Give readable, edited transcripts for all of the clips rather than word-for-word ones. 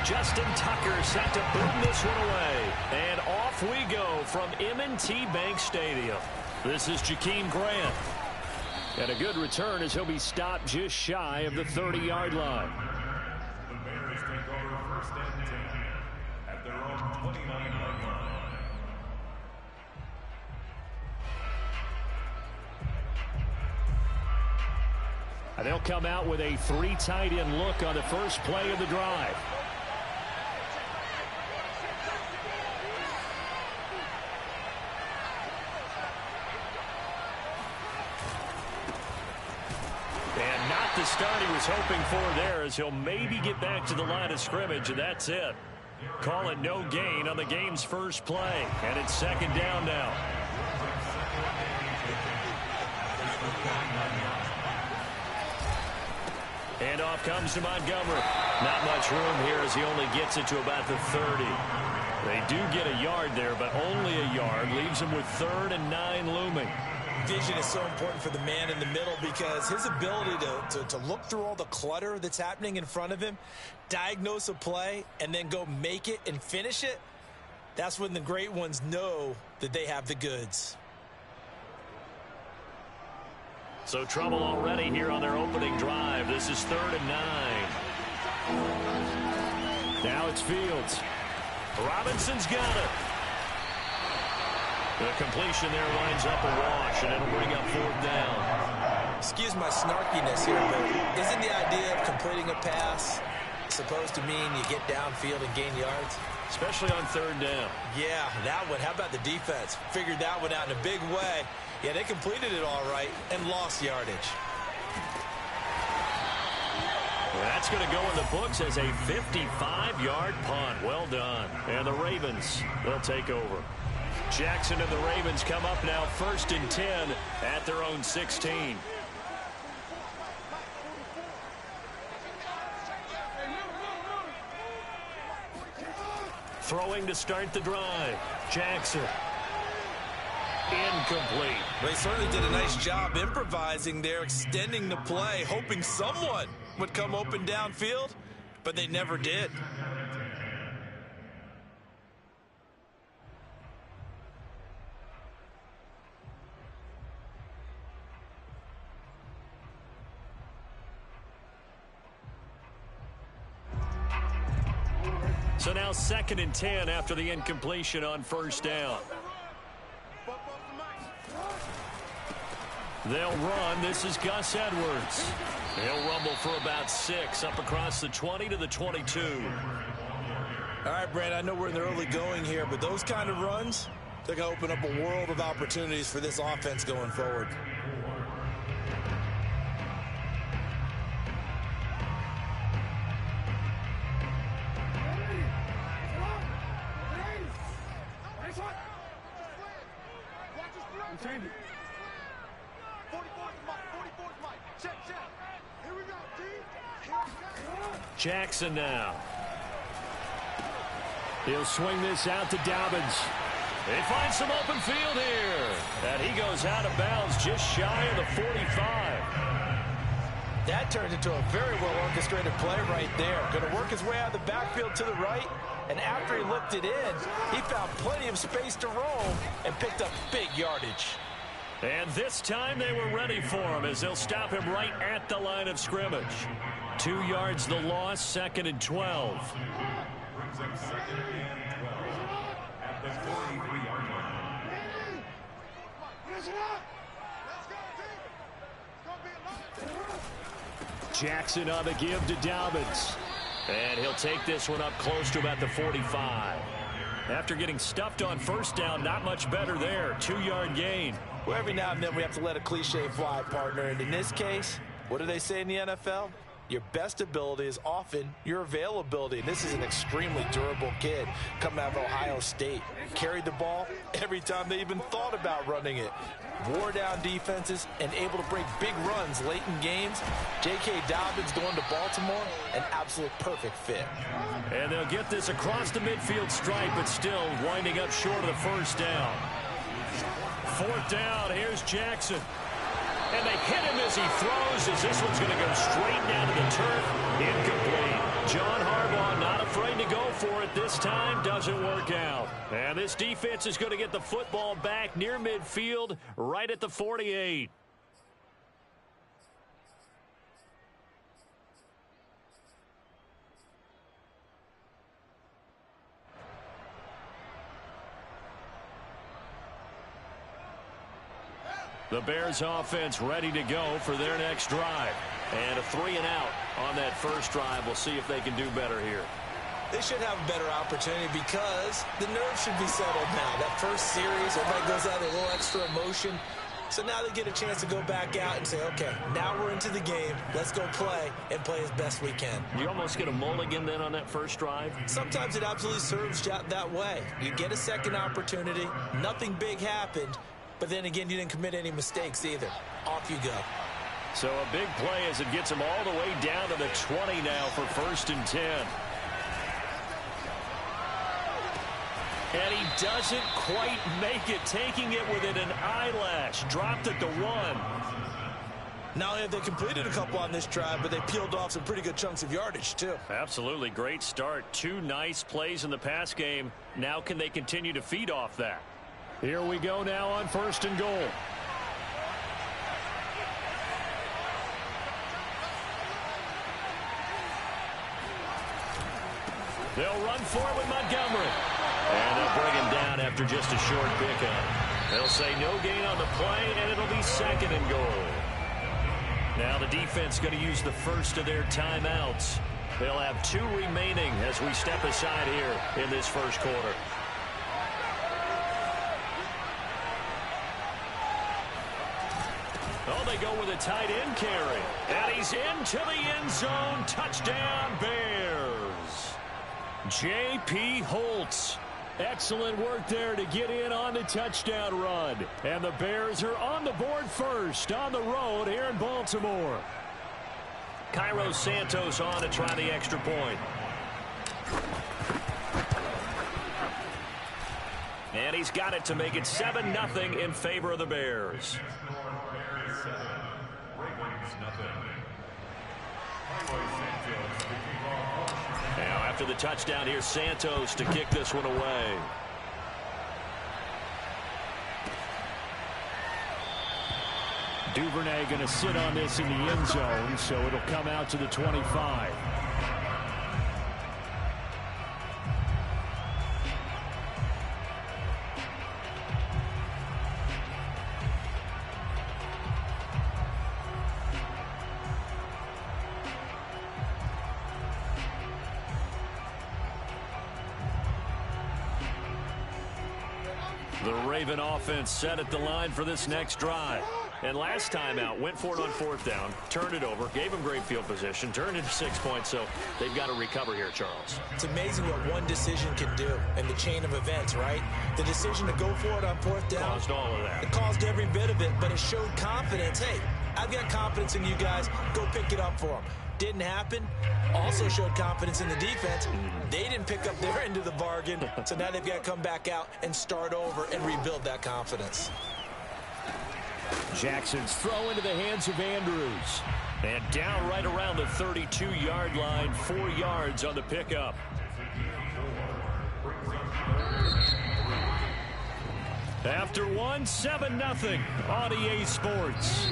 Justin Tucker set to boom this one away. And off we go from M&T Bank Stadium. This is Jakeem Grant. And a good return as he'll be stopped just shy of the 30-yard line. The Bears take over 1st and 10 at their own 29-yard line. And they'll come out with a 3 tight end look on the first play of the drive. And not the start he was hoping for there, as he'll maybe get back to the line of scrimmage, and that's it. Call it no gain on the game's first play. And it's 2nd down now. And off comes to Montgomery. Not much room here as he only gets it to about the 30. They do get a yard there, but only a yard. Leaves him with 3rd and 9 looming. Vision is so important for the man in the middle because his ability to look through all the clutter that's happening in front of him, diagnose a play, and then go make it and finish it, that's when the great ones know that they have the goods. So trouble already here on their opening drive. This is 3rd and 9. Now it's Fields. Robinson's got it. The completion there lines up a wash, and it'll bring up 4th down. Excuse my snarkiness here, but isn't the idea of completing a pass supposed to mean you get downfield and gain yards? Especially on 3rd down. Yeah, that one. How about the defense? Figured that one out in a big way. Yeah, they completed it all right and lost yardage. Well, that's going to go in the books as a 55-yard punt. Well done. And the Ravens, they'll take over. Jackson and the Ravens come up now 1st and 10 at their own 16. Throwing to start the drive. Jackson. Incomplete. They certainly did a nice job improvising there, extending the play, hoping someone would come open downfield, but they never did. So now 2nd and 10 after the incompletion on 1st down. They'll run. This is Gus Edwards. He'll rumble for about 6 up across the 20 to the 22. All right, Brad, I know we're in the early going here, but those kind of runs, they're going to open up a world of opportunities for this offense going forward. Jackson now. He'll swing this out to Dobbins. They find some open field here. And he goes out of bounds just shy of the 45. That turned into a very well-orchestrated play right there. Going to work his way out of the backfield to the right. And after he looked it in, he found plenty of space to roam and picked up big yardage. And this time they were ready for him as they'll stop him right at the line of scrimmage. 2 yards the loss, 2nd and 12. Brings up 2nd and 12 at the 43-yard line. Jackson on the give to Dobbins. And he'll take this one up close to about the 45. After getting stuffed on 1st down, not much better there. 2-yard gain. Well, every now and then we have to let a cliche fly, partner. And in this case, what do they say in the NFL? Your best ability is often your availability. And this is an extremely durable kid coming out of Ohio State. Carried the ball every time they even thought about running it. Wore down defenses and able to break big runs late in games. J.K. Dobbins going to Baltimore, an absolute perfect fit. And they'll get this across the midfield stripe, but still winding up short of the 1st down. 4th down, here's Jackson. And they hit him as he throws, as this one's going to go straight down to the turf. Incomplete. John Harbaugh not afraid to go for it this time. Doesn't work out. And this defense is going to get the football back near midfield, right at the 48. The Bears offense ready to go for their next drive. And a 3-and-out on that first drive. We'll see if they can do better here. They should have a better opportunity because the nerves should be settled now. That first series, everybody goes out with a little extra emotion. So now they get a chance to go back out and say, okay, now we're into the game. Let's go play and play as best we can. You almost get a mulligan then on that first drive? Sometimes it absolutely serves that way. You get a second opportunity. Nothing big happened. But then again, you didn't commit any mistakes either. Off you go. So a big play as it gets him all the way down to the 20 now for 1st and 10. And he doesn't quite make it, taking it within an eyelash. Dropped it to 1. Not only have they completed a couple on this drive, but they peeled off some pretty good chunks of yardage, too. Absolutely. Great start. 2 nice plays in the pass game. Now can they continue to feed off that? Here we go now on 1st and goal. They'll run for it with Montgomery. And they'll bring him down after just a short pickup. They'll say no gain on the play, and it'll be 2nd and goal. Now the defense going to use the first of their timeouts. They'll have 2 remaining as we step aside here in this first quarter. Oh, they go with a tight end carry. And he's into the end zone. Touchdown, Bears. J.P. Holtz. Excellent work there to get in on the touchdown run. And the Bears are on the board first on the road here in Baltimore. Cairo Santos on to try the extra point. And he's got it to make it 7-0 in favor of the Bears. Now after the touchdown, here's Santos to kick this one away. Duvernay going to sit on this in the end zone, so it'll come out to the 25. The Raven offense set at the line for this next drive. And last time out, went for it on 4th down, turned it over, gave them great field position, turned into 6 points, so they've got to recover here, Charles. It's amazing what one decision can do in the chain of events, right? The decision to go for it on 4th down. Caused all of that. It caused every bit of it, but it showed confidence. Hey, I've got confidence in you guys. Go pick it up for them. Didn't happen. Also showed confidence in the defense. They didn't pick up their end of the bargain, so now they've got to come back out and start over and rebuild that confidence. Jackson's throw into the hands of Andrews. And down right around the 32-yard line, 4 yards on the pickup. After 7-0 on EA Sports.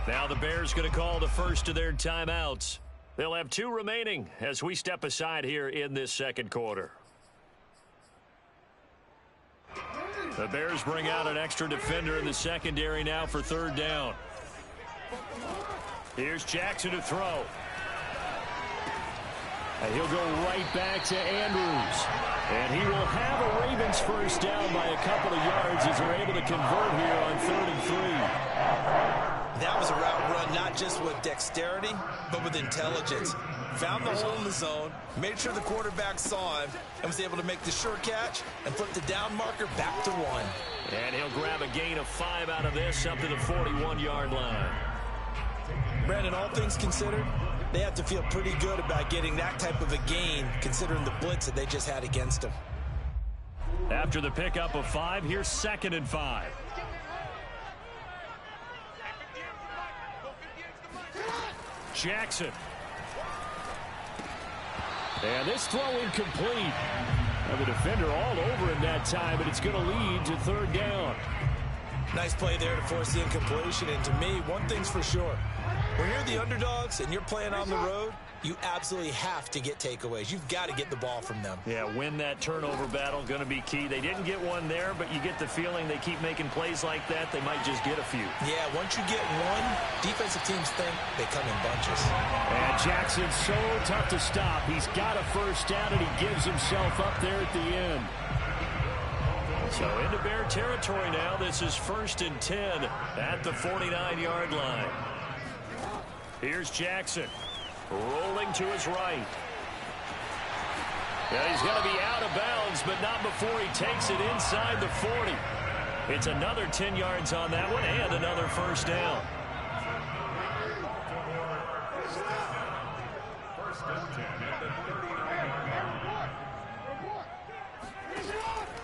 Now the Bears going to call the first of their timeouts. They'll have 2 remaining as we step aside here in this second quarter. The Bears bring out an extra defender in the secondary now for 3rd down. Here's Jackson to throw. And he'll go right back to Andrews. And he will have a Ravens first down by a couple of yards as they're able to convert here on 3rd and 3. That was a route run not just with dexterity, but with intelligence. Found the hole in the zone, made sure the quarterback saw him, and was able to make the sure catch and flip the down marker back to 1. And he'll grab a gain of 5 out of this up to the 41-yard line. Brandon, all things considered, they have to feel pretty good about getting that type of a gain, considering the blitz that they just had against them. After the pickup of 5, here's 2nd and 5. Jackson. And this throw incomplete. And the defender all over him that time, but it's going to lead to 3rd down. Nice play there to force the incompletion. And to me, one thing's for sure. When you're the underdogs and you're playing on the road, you absolutely have to get takeaways. You've got to get the ball from them. Yeah, win that turnover battle, going to be key. They didn't get one there, but you get the feeling they keep making plays like that, they might just get a few. Yeah, once you get one, defensive teams think they come in bunches. And Jackson's so tough to stop. He's got a 1st down, and he gives himself up there at the end. So into Bear territory now. This is 1st and 10 at the 49-yard line. Here's Jackson. Rolling to his right. Yeah, he's going to be out of bounds, but not before he takes it inside the 40. It's another 10 yards on that one and another 1st down.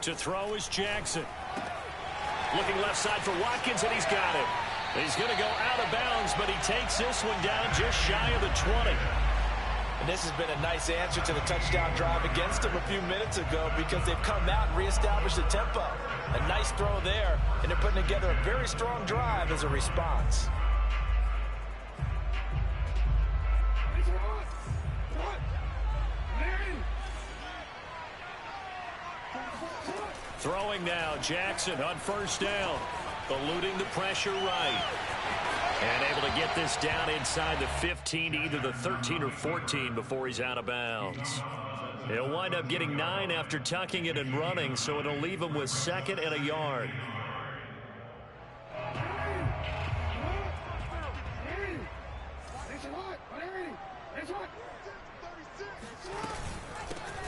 To throw is Jackson. Looking left side for Watkins, and he's got it. He's going to go out of bounds, but he takes this one down just shy of the 20. And this has been a nice answer to the touchdown drive against them a few minutes ago because they've come out and reestablished the tempo. A nice throw there, and they're putting together a very strong drive as a response. Throwing now, Jackson on 1st down. Eluding the pressure right. And able to get this down inside the 15, either the 13 or 14 before he's out of bounds. He'll wind up getting 9 after tucking it and running, so it'll leave him with 2nd and a yard.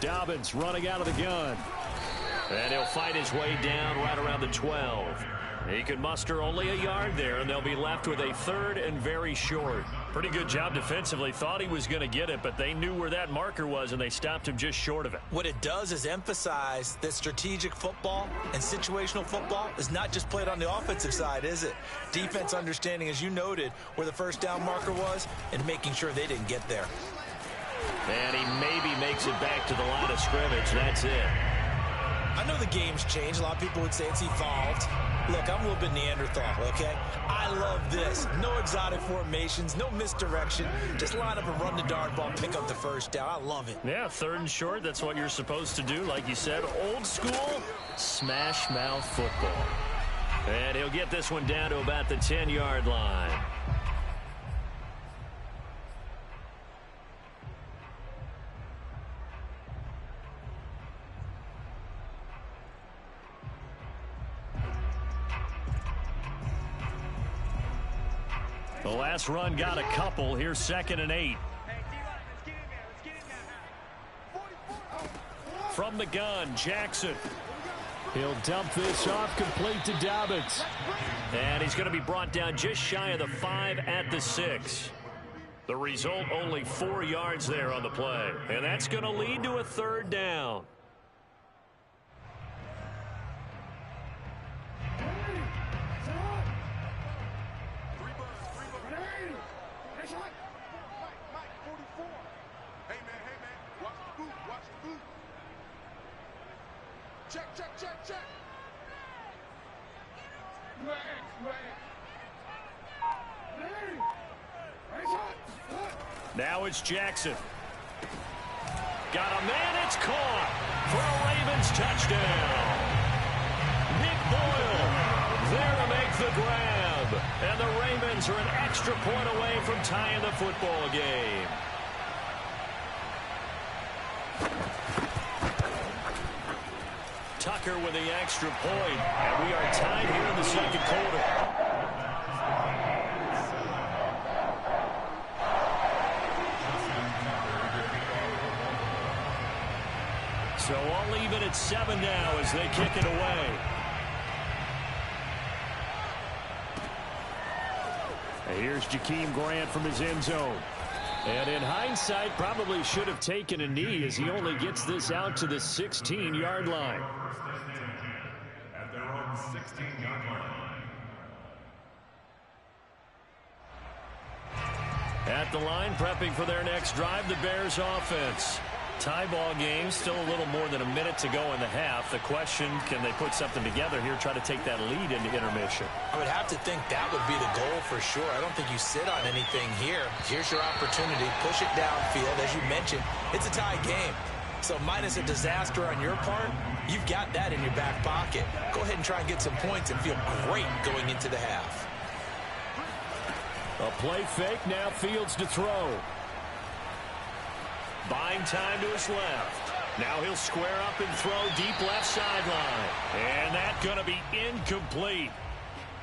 Dobbins running out of the gun. And he'll fight his way down right around the 12. He can muster only a yard there, and they'll be left with a 3rd and very short. Pretty good job defensively. Thought he was going to get it, but they knew where that marker was, and they stopped him just short of it. What it does is emphasize that strategic football and situational football is not just played on the offensive side, is it? Defense understanding, as you noted, where the 1st down marker was and making sure they didn't get there. And he maybe makes it back to the line of scrimmage. That's it. I know the game's changed. A lot of people would say it's evolved. Look, I'm a little bit Neanderthal, okay? I love this. No exotic formations, no misdirection. Just line up and run the darn ball, pick up the 1st down. I love it. Yeah, 3rd and short, that's what you're supposed to do. Like you said, old school, smash mouth football. And he'll get this one down to about the 10-yard line. The last run got a couple. Here's 2nd and 8. From the gun, Jackson. He'll dump this off complete to Dobbins. And he's going to be brought down just shy of the 5 at the 6. The result, only 4 yards there on the play. And that's going to lead to a 3rd down. Now it's Jackson. Got a man, it's caught for a Ravens touchdown. Nick Boyle there to make the grab. And the Ravens are an extra point away from tying the football game. Tucker with the extra point, and we are tied here in the 2nd quarter. So all even at 7 now as they kick it away. And here's Jakeem Grant from his end zone. And in hindsight, probably should have taken a knee as he only gets this out to the 16-yard line. At their own 16-yard line. At the line, prepping for their next drive, the Bears offense. Tie ball game, still a little more than a minute to go in the half. The question, can they put something together here, try to take that lead into intermission? I would have to think that would be the goal for sure. I don't think you sit on anything here. Here's your opportunity. Push it downfield. As you mentioned, it's a tie game. So minus a disaster on your part, you've got that in your back pocket. Go ahead and try and get some points and feel great going into the half. A play fake, now Fields to throw. Buying time to his left. Now he'll square up and throw deep left sideline. And that's going to be incomplete.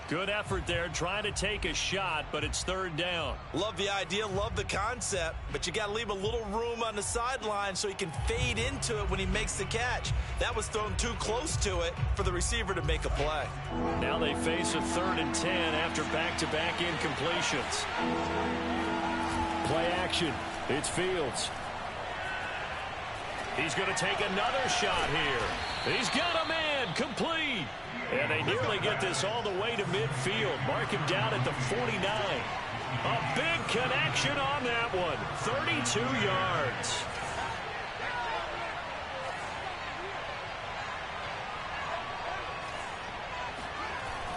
Good effort there trying to take a shot, but it's third down. Love the idea, love the concept, but you got to leave a little room on the sideline so he can fade into it when he makes the catch. That was thrown too close to it for the receiver to make a play. Now they face a 3rd and 10 after back-to-back incompletions. Play action. It's Fields. He's going to take another shot here. He's got a man, complete. And they nearly get this all the way to midfield. Mark him down at the 49. A big connection on that one. 32 yards.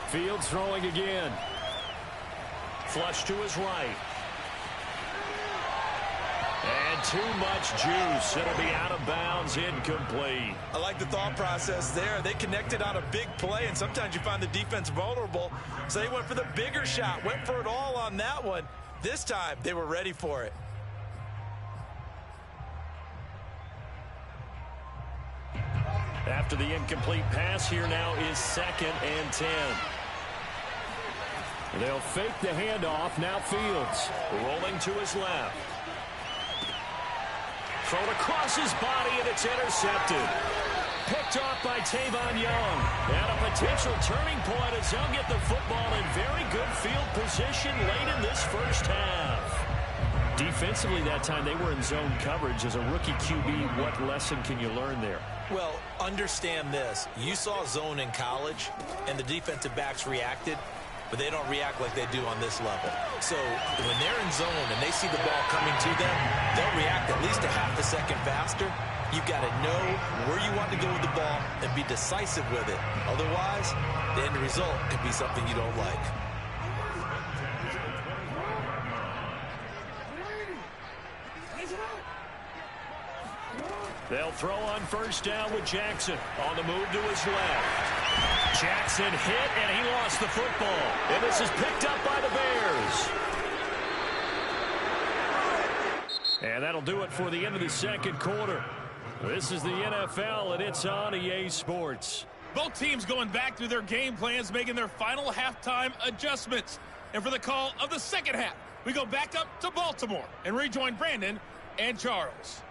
Fields throwing again. Flush to his right. And too much juice. It'll be out of bounds, incomplete. I like the thought process there. They connected on a big play, and sometimes you find the defense vulnerable. So they went for the bigger shot, went for it all on that one. This time, they were ready for it. After the incomplete pass, here now is 2nd and 10. They'll fake the handoff. Now Fields rolling to his left. Thrown across his body, and it's intercepted. Picked off by Tavon Young. And a potential turning point as they'll get the football in very good field position late in this first half. Defensively that time, they were in zone coverage. As a rookie QB, what lesson can you learn there? Well, understand this. You saw zone in college, and the defensive backs reacted, but they don't react like they do on this level. So when they're in zone and they see the ball coming to them, they'll react at least a half a second faster. You've got to know where you want to go with the ball and be decisive with it. Otherwise, the end result could be something you don't like. They'll throw on first down with Jackson. On the move to his left. Jackson hit, and he lost the football. And this is picked up by the Bears. And that'll do it for the end of the second quarter. This is the NFL, and it's on EA Sports. Both teams going back through their game plans, making their final halftime adjustments. And for the call of the second half, we go back up to Baltimore and rejoin Brandon and Charles.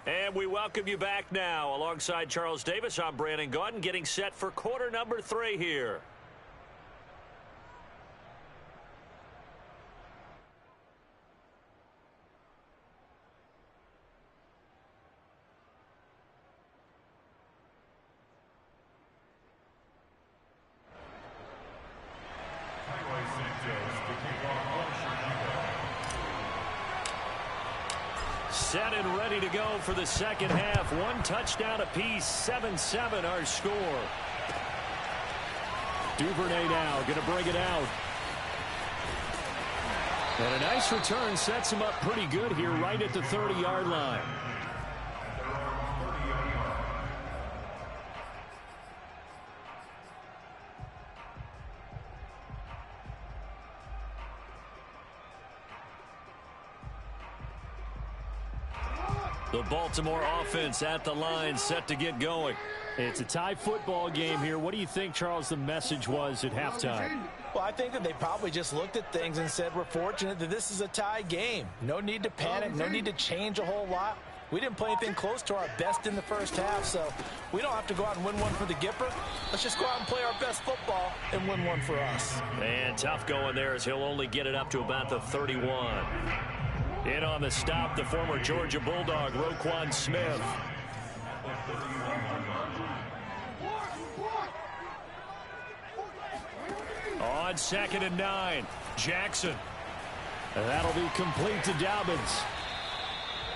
And we welcome you back now. Alongside Charles Davis, I'm Brandon Gaudin, getting set for quarter number 3 here. Set and ready to go for the second half. 1 touchdown apiece, 7-7 our score. Duvernay now going to bring it out. And a nice return sets him up pretty good here right at the 30-yard line. The Baltimore offense at the line, set to get going. It's a tie football game here. What do you think, Charles, the message was at halftime? Well, I think that they probably just looked at things and said, we're fortunate that this is a tie game. No need to panic, no need to change a whole lot. We didn't play anything close to our best in the first half, so we don't have to go out and win one for the Gipper. Let's just go out and play our best football and win one for us. And tough going there as he'll only get it up to about the 31. In on the stop, the former Georgia Bulldog, Roquan Smith. On 2nd and 9, Jackson. And that'll be complete to Dobbins.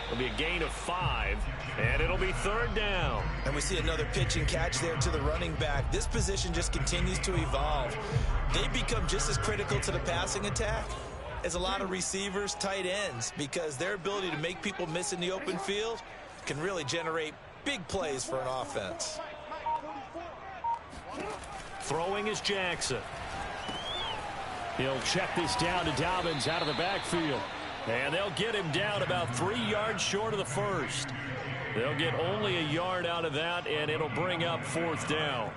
It'll be a gain of 5, and it'll be 3rd down. And we see another pitch and catch there to the running back. This position just continues to evolve. They become just as critical to the passing attack as a lot of receivers, tight ends, because their ability to make people miss in the open field can really generate big plays for an offense. Throwing is Jackson. He'll check this down to Dobbins out of the backfield. And they'll get him down about 3 yards short of the first. They'll get only a yard out of that, and it'll bring up 4th down.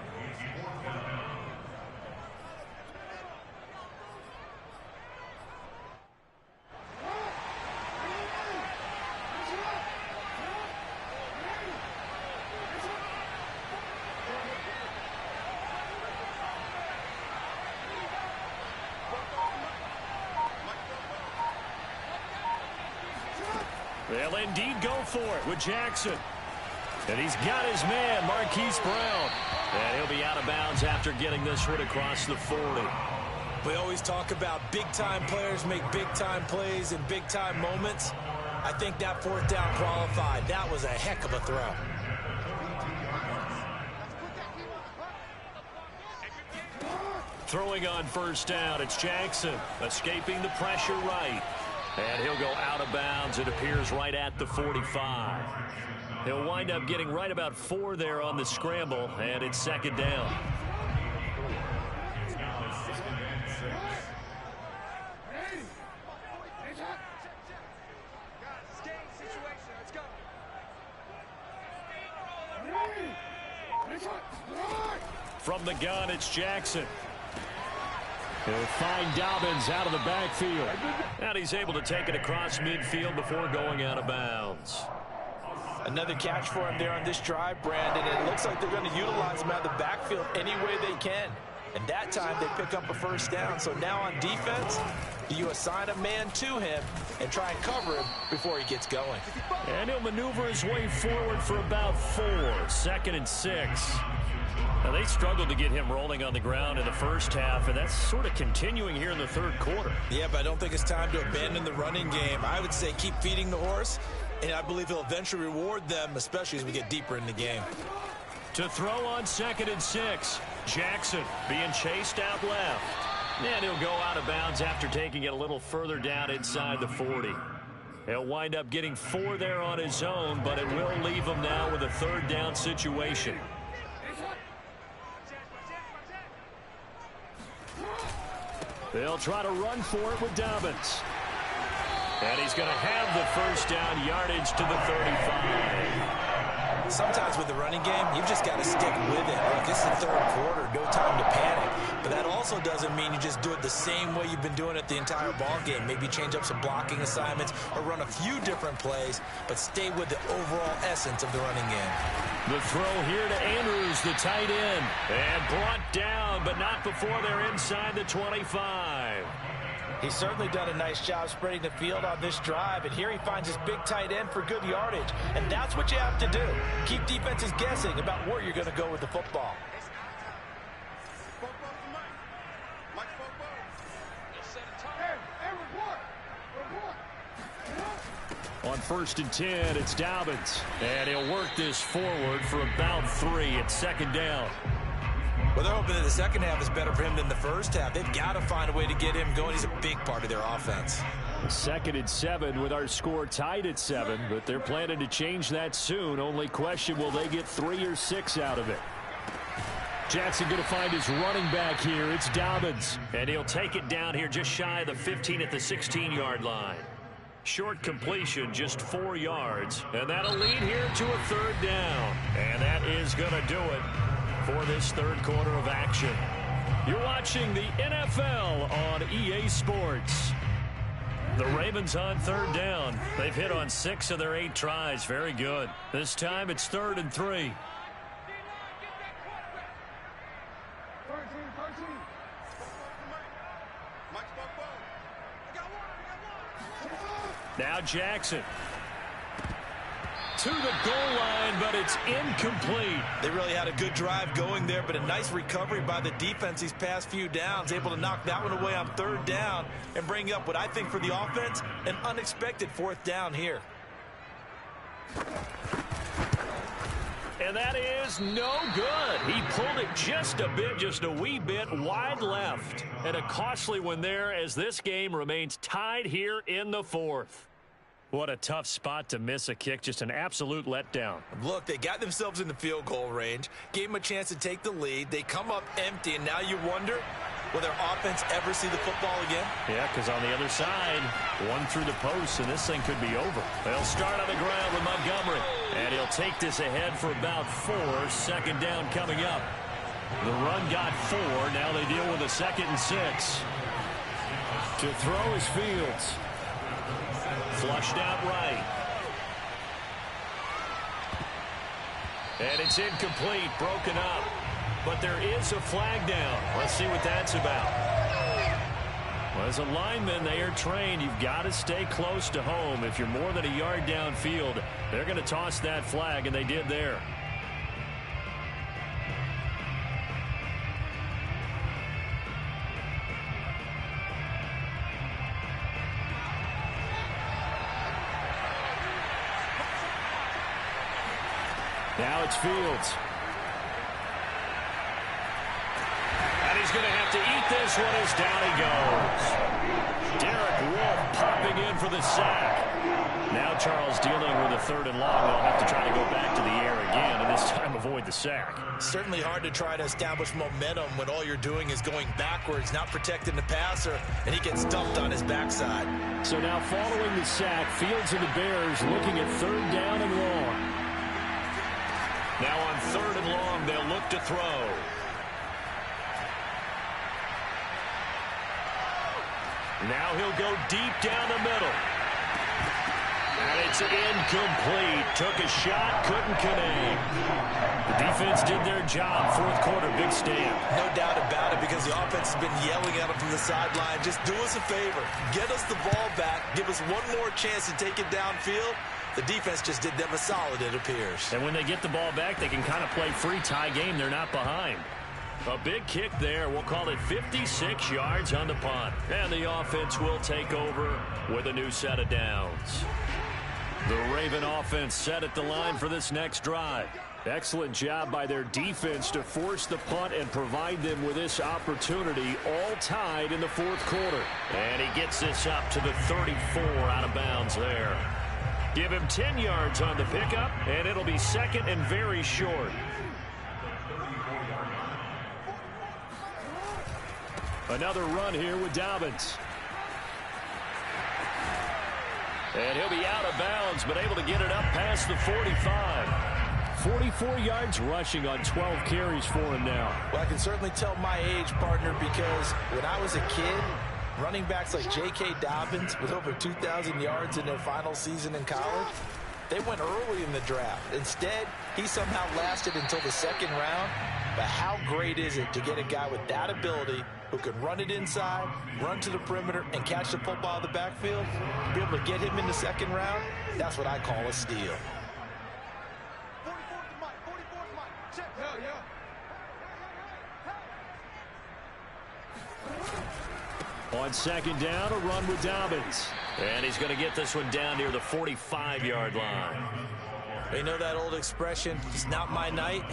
They'll indeed go for it with Jackson. And he's got his man, Marquise Brown. And he'll be out of bounds after getting this one across the 40. We always talk about big-time players make big-time plays in big-time moments. I think that 4th down qualified. That was a heck of a throw. Throwing on 1st down, it's Jackson, escaping the pressure right. And he'll go out of bounds. It appears right at the 45. He'll wind up getting right about 4 there on the scramble, and it's 2nd down. From the gun, it's Jackson. He'll find Dobbins out of the backfield. And he's able to take it across midfield before going out of bounds. Another catch for him there on this drive, Brandon. And it looks like they're going to utilize him out of the backfield any way they can. And that time they pick up a 1st down. So now on defense, you assign a man to him and try and cover him before he gets going. And he'll maneuver his way forward for about 4. 2nd and 6. Now, they struggled to get him rolling on the ground in the first half, and that's sort of continuing here in the 3rd quarter. Yeah, but I don't think it's time to abandon the running game. I would say keep feeding the horse, and I believe he'll eventually reward them, especially as we get deeper in the game. To throw on 2nd and 6, Jackson being chased out left. And he'll go out of bounds after taking it a little further down inside the 40. He'll wind up getting 4 there on his own, but it will leave him now with a 3rd down situation. They'll try to run for it with Dobbins. And he's going to have the 1st down, yardage to the 35. Sometimes with the running game, you've just got to stick with it. Look, it's the 3rd quarter, no time to panic. But that also doesn't mean you just do it the same way you've been doing it the entire ball game. Maybe change up some blocking assignments or run a few different plays, but stay with the overall essence of the running game. The throw here to Andrews, the tight end. And brought down, but not before they're inside the 25. He's certainly done a nice job spreading the field on this drive, and here he finds his big tight end for good yardage. And that's what you have to do. Keep defenses guessing about where you're going to go with the football. On 1st and 10, it's Dobbins. And he'll work this forward for about 3 at 2nd down. Well, they're hoping that the second half is better for him than the first half. They've got to find a way to get him going. He's a big part of their offense. 2nd and 7 with our score tied at 7, but they're planning to change that soon. Only question, will they get 3 or 6 out of it? Jackson going to find his running back here. It's Dobbins. And he'll take it down here just shy of the 15 at the 16-yard line. Short completion, just 4 yards. And that'll lead here to a 3rd down. And that is going to do it for this 3rd quarter of action. You're watching the NFL on EA Sports. The Ravens on 3rd down. They've hit on 6 of their 8 tries. Very good. This time it's 3rd and 3. Now Jackson. To the goal line, but it's incomplete. They really had a good drive going there, but a nice recovery by the defense these past few downs, able to knock that one away on 3rd down and bring up what I think for the offense, an unexpected 4th down here. And that is no good. He pulled it just a wee bit wide left. And a costly one there as this game remains tied here in the 4th. What a tough spot to miss a kick. Just an absolute letdown. Look, they got themselves in the field goal range, gave them a chance to take the lead. They come up empty, and now you wonder, will their offense ever see the football again? Yeah, because on the other side, one through the post, and this thing could be over. They'll start on the ground with Montgomery, and he'll take this ahead for about 4. 2nd down coming up. The run got 4. Now they deal with a 2nd and 6. To throw is Fields. Flushed out right. And it's incomplete, broken up. But there is a flag down. Let's see what that's about. Well, as a lineman, they are trained. You've got to stay close to home. If you're more than a yard downfield, they're going to toss that flag, and they did there. Now it's Fields. And he's going to have to eat this one as down he goes. Derek Wolfe popping in for the sack. Now Charles dealing with a 3rd and long. They'll have to try to go back to the air again, and this time avoid the sack. Certainly hard to try to establish momentum when all you're doing is going backwards, not protecting the passer, and he gets dumped on his backside. So now following the sack, Fields and the Bears looking at 3rd down and long. Now on 3rd and long, they'll look to throw. Now he'll go deep down the middle. And it's incomplete. Took a shot, couldn't connect. The defense did their job. 4th quarter, big stand. No doubt about it, because the offense has been yelling at them from the sideline. Just do us a favor. Get us the ball back. Give us one more chance to take it downfield. The defense just did them a solid, it appears. And when they get the ball back, they can kind of play free tie game. They're not behind. A big kick there. We'll call it 56 yards on the punt. And the offense will take over with a new set of downs. The Raven offense set at the line for this next drive. Excellent job by their defense to force the punt and provide them with this opportunity, all tied in the 4th quarter. And he gets this up to the 34 out of bounds there. Give him 10 yards on the pickup, and it'll be 2nd and very short. Another run here with Dobbins. And he'll be out of bounds, but able to get it up past the 45. 44 yards rushing on 12 carries for him now. Well, I can certainly tell my age, partner, because when I was a kid, running backs like J.K. Dobbins with over 2,000 yards in their final season in college, they went early in the draft. Instead, he somehow lasted until the 2nd round. But how great is it to get a guy with that ability who can run it inside, run to the perimeter, and catch the football in the backfield? To be able to get him in the 2nd round, that's what I call a steal. On 2nd down, a run with Dobbins. And he's going to get this one down near the 45-yard line. You know that old expression, it's not my night?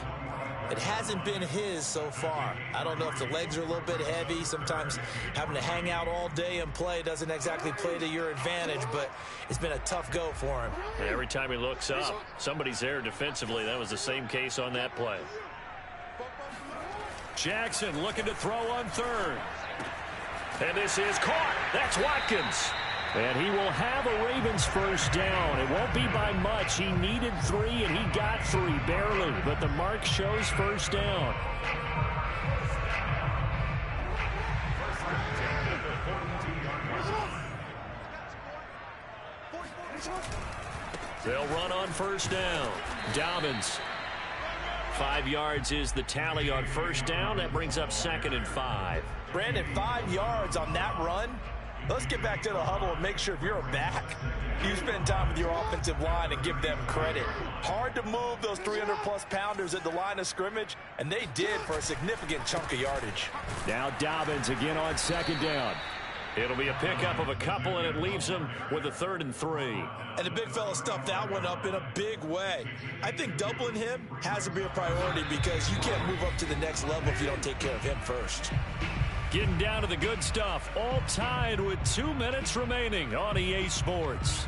It hasn't been his so far. I don't know if the legs are a little bit heavy. Sometimes having to hang out all day and play doesn't exactly play to your advantage, but it's been a tough go for him. And every time he looks up, somebody's there defensively. That was the same case on that play. Jackson looking to throw on 3rd. And this is caught. That's Watkins. And he will have a Ravens 1st down. It won't be by much. He needed 3, and he got 3, barely. But the mark shows 1st down. They'll run on 1st down. Dobbins. 5 yards is the tally on 1st down. That brings up 2nd and 5. Brandon, 5 yards on that run. Let's get back to the huddle and make sure if you're a back, you spend time with your offensive line and give them credit. Hard to move those 300-plus pounders at the line of scrimmage, and they did for a significant chunk of yardage. Now Dobbins again on second down. It'll be a pickup of a couple, and it leaves him with a 3rd and 3. And the big fella stuffed that one up in a big way. I think doubling him has to be a priority because you can't move up to the next level if you don't take care of him first. Getting down to the good stuff, all tied with 2 minutes remaining on EA Sports.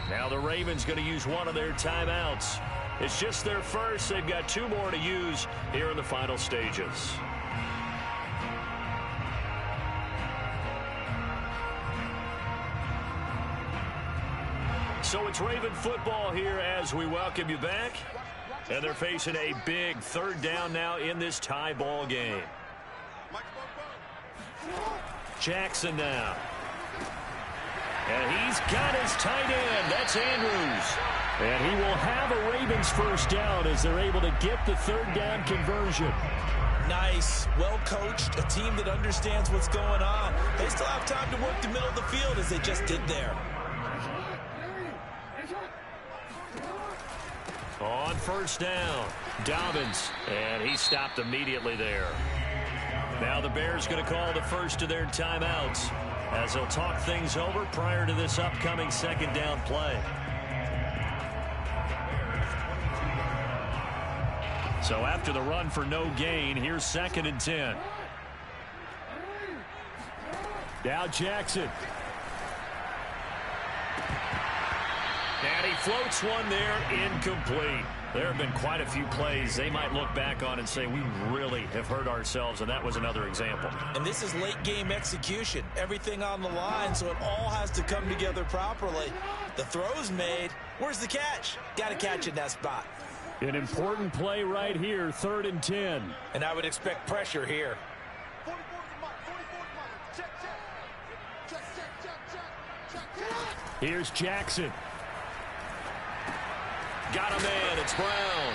Now the Ravens going to use one of their timeouts. It's just their first. They've got 2 more to use here in the final stages. So it's Raven football here as we welcome you back. And they're facing a big 3rd down now in this tie ball game. Jackson now. And he's got his tight end. That's Andrews. And he will have a Ravens first down as they're able to get the 3rd down conversion. Nice, well coached, a team that understands what's going on. They still have time to work the middle of the field as they just did there. On first down, Dobbins, and he stopped immediately there. Now the Bears going to call the first of their timeouts as they'll talk things over prior to this upcoming 2nd down play. So after the run for no gain, here's 2nd and 10. Now Jackson. And he floats one there, incomplete. There have been quite a few plays they might look back on and say, we really have hurt ourselves, and that was another example. And this is late game execution. Everything on the line, so it all has to come together properly. The throw's made. Where's the catch? Got to catch in that spot. An important play right here, 3rd and 10. And I would expect pressure here. Here's Jackson. Got a man. It's Brown.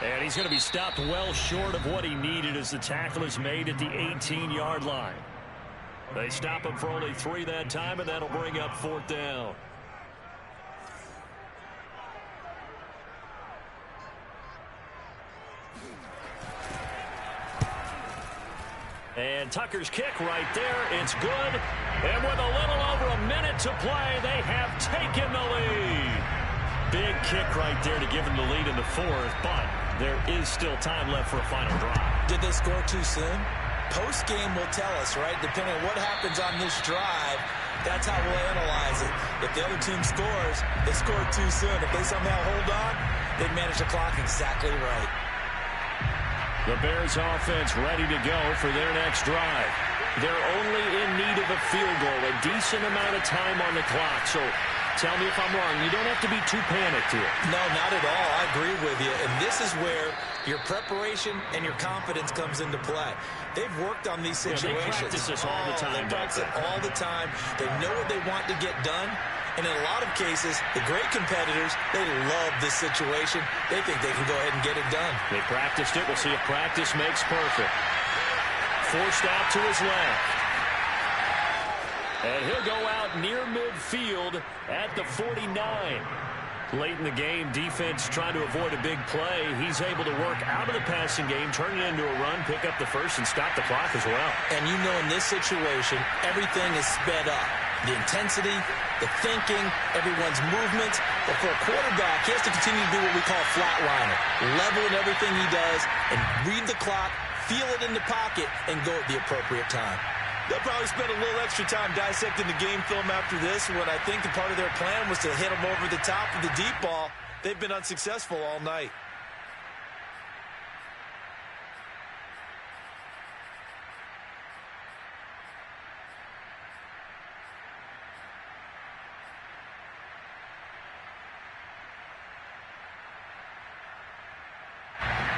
And he's going to be stopped well short of what he needed as the tackle is made at the 18-yard line. They stop him for only 3 that time, and that'll bring up 4th down. And Tucker's kick right there. It's good. And with a little over a minute to play, they have taken the lead. Big kick right there to give them the lead in the 4th, but there is still time left for a final drive. Did they score too soon? Post-game will tell us, right? Depending on what happens on this drive, that's how we'll analyze it. If the other team scores, they scored too soon. If they somehow hold on, they manage the clock exactly right. The Bears offense ready to go for their next drive. They're only in need of a field goal, a decent amount of time on the clock. So tell me if I'm wrong. You don't have to be too panicked here. No, not at all. I agree with you. And this is where your preparation and your confidence comes into play. They've worked on these situations. Yeah, they practice this all the time. They practice it all the time. They know what they want to get done. And in a lot of cases, the great competitors, they love this situation. They think they can go ahead and get it done. They practiced it. We'll see if practice makes perfect. Forced out to his left. And he'll go out near midfield at the 49. Late in the game, defense trying to avoid a big play. He's able to work out of the passing game, turn it into a run, pick up the first, and stop the clock as well. And you know in this situation, everything is sped up. The intensity, the thinking, everyone's movements. But for a quarterback, he has to continue to do what we call flatliner. Level in everything he does and read the clock, feel it in the pocket, and go at the appropriate time. They'll probably spend a little extra time dissecting the game film after this when I think the part of their plan was to hit them over the top of the deep ball. They've been unsuccessful all night.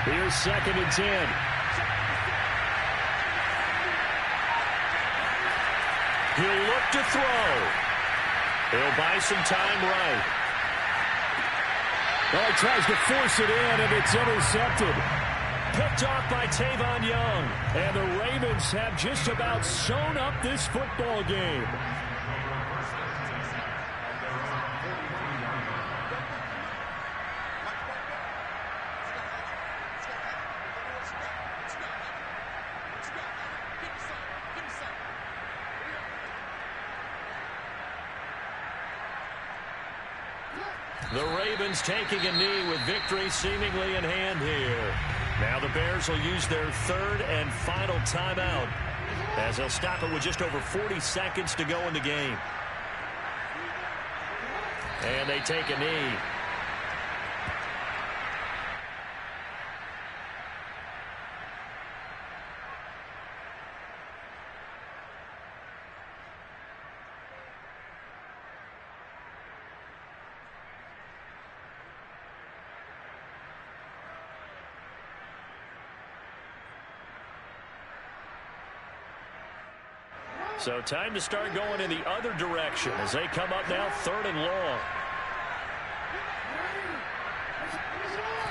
Here's 2nd and 10. He'll look to throw. He'll buy some time right. Well, he tries to force it in, and it's intercepted. picked off by Tavon Young. And the Ravens have just about sewn up this football game. The Ravens taking a knee with victory seemingly in hand here. Now the Bears will use their third and final timeout as they'll stop it with just over 40 seconds to go in the game. And they take a knee. So time to start going in the other direction as they come up now 3rd and long.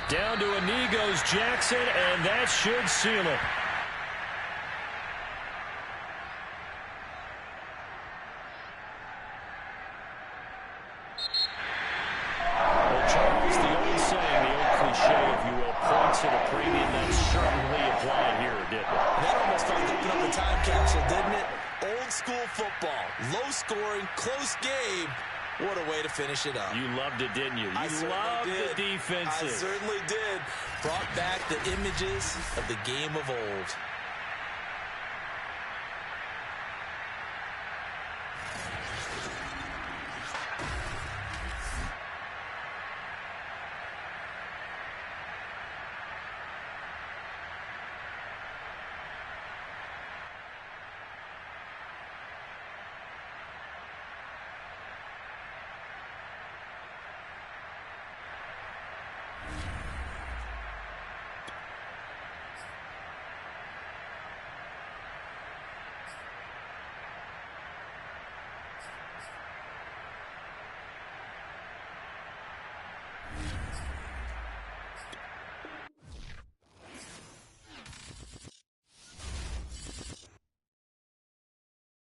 Down to a knee goes Jackson, and that should seal it. Well, Charles, the old saying, the old cliche, if you will, points at a premium, that certainly applied here, didn't it? That almost felt like opening up the time capsule, didn't it? Old school football, low scoring, close game. What a way to finish it up. You loved it, didn't you? You loved the defenses. I certainly did. Brought back the images of the game of old.